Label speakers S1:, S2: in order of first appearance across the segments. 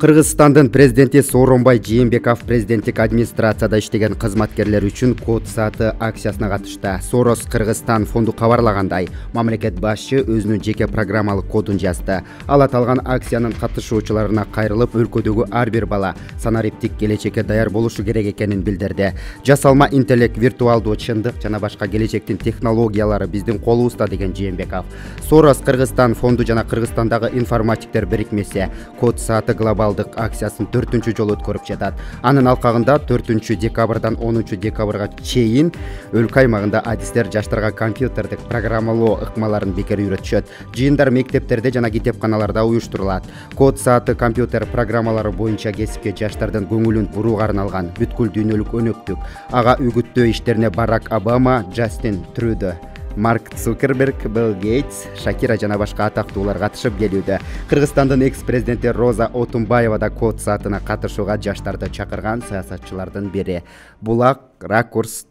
S1: Кыргызстандын президенти Сооронбай Жээнбеков президенттик администрацияда иштеген кызматкерлер үчүн код сааты акциясына катышты. Сорос Кыргызстан фонду кабарлагандай, мамлекет башчы өзүнүн жеке программалык кодун жазды. Ал аталган акциянын катышуучуларына кайрылып, өлкөдөгү ар бир бала санариптик келечекке даяр болушу керек экенин билдирди. Жасалма интеллект, виртуалдуу чындык жана башка келечектин технологиялары биздин колубузда деген Жээнбеков. Сорос Кыргызстан фонду жана Кыргызстандагы информатиктер бирикмеси код сааты глобалдык акциясын 4-чү жолу өткөрүп жатат. Анын алкагында 4 декабрдан 10 декабрга чейин өлкө аймагында адистер жаштарга компьютердик программалоо ыкмаларын бекер үйрөтүшөт. Жыйындар мектептерде жана китепканаларда уюштурулат. Код сааты компьютер программалары боюнча кесипке жаштардын көңүлүн бурууга арналган бүткүл дүйнөлүк өнөктүк. Ага үгүттөө иштерине Барак Обама, Джастин Трюдо, Марк Цукерберг, Билл Гейтс, Шакира жана башка атактуулар катышып келүүдө. Кыргызстандын экс-президенти Роза Отунбаева да код саатына катышууга жаштарды чакырган саясатчылардын бири. Булак Ракурс.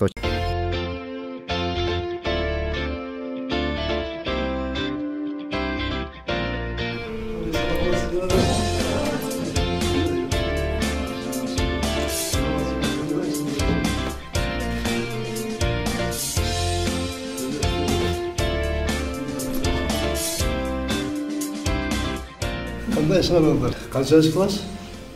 S2: Кандай шаарыңдар? Канчанчы класс?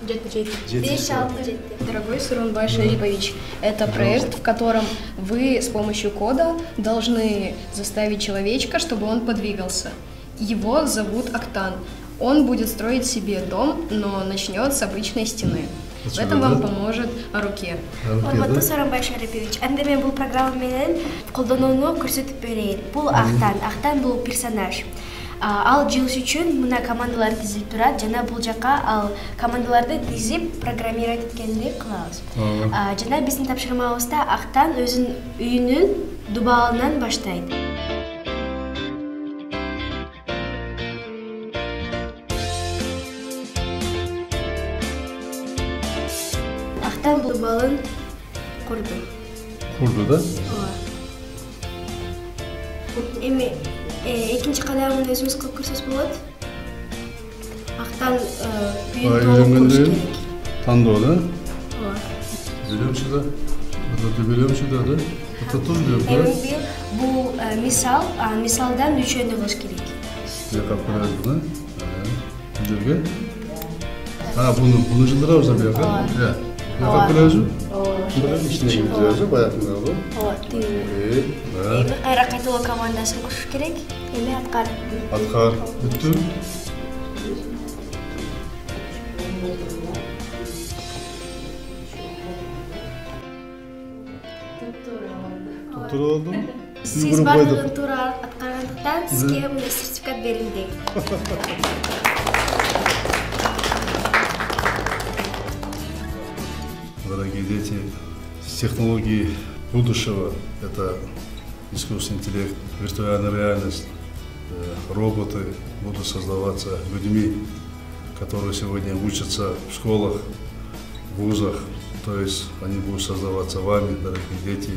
S3: 5-6. Дорогой Сооронбай Шарипович, это проект, в котором вы с помощью кода должны заставить человечка, чтобы он подвигался. Его зовут Актан. Он будет строить себе дом, но начнет с обычной стены. В этом вам поможет Аруке.
S4: Урматтуу Сооронбай Шарипович, анда мен бул программа менен колдонууну көрсөтүп берейин. Бул Актан бул персонаж. Ал жылыш үчүн мына командаларды тизип турат жана бул жака ал командаларды тизип программировать эткенди кылабыз. Жана биздин тапшырмабызда Актан өзүнүн үйүнүн дубалынан баштайт. Актан бул дубалын курду.
S2: Курду да?
S4: Эми экинчи кадамын өзүңүз кылып көрсөңүз болот. Актан үйүн толук куруш керек.
S2: Тандоо да?
S4: Ооба.
S2: Билем сюда. Это билем сюда, да? Это тоже билем, да?
S4: Бул мисалдан үчөөнү кылыш керек.
S2: Бияка көрөбүз, да? Билерге? Буну жылдырабыз да бияка? Иә. Бияка көрөбүзбү? Ооба. Ичине киргизебиз, баягындай болду.
S4: Ооба, түйүнү. Эми кайра кайталоо командасын куруш керек. Эми аткар.
S2: Аткар. Бүттү. Тура болду.
S4: Сиз бардыгын туура аткаргандыктан сизге мына сертификат берилди.
S2: Дорогие дети, технологии будущего – это искусственный интеллект, виртуальная реальность, роботы будут создаваться людьми, которые сегодня учатся в школах, в вузах, то есть они будут создаваться вами, дорогие дети.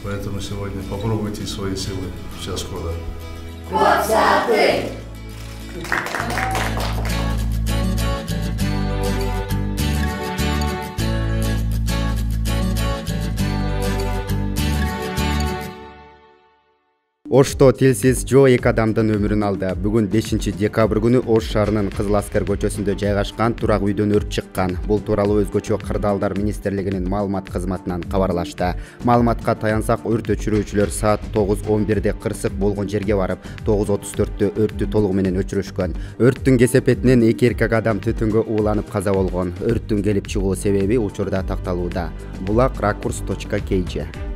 S2: Поэтому сегодня попробуйте свои силы в час кода.
S1: Ошто тилсиз Жо 2 адамдын өмүрүн алды. Бүгүн 5 декабрь күнү Ош шаарынын Кызыл Аскер көчөсүндө жайгашкан турак үйдөн өрт чыккан. Бул тууралуу өзгөчө Кырдаалдар министрлигинин маалымат кызматынан кабарлашты. Маалыматка таянсак, өрт өчүрүүчүлөр саат 9:11 кырсык болгон жерге барып, 9:34 өрттү толугу менен өчүрүшкөн. Өрттүн кесепетинен 2 эркек адам түтүнгө ууланып каза болгон. Өрттүн келип чыгуу себеби учурда такталууда. Булак Ракурс.kg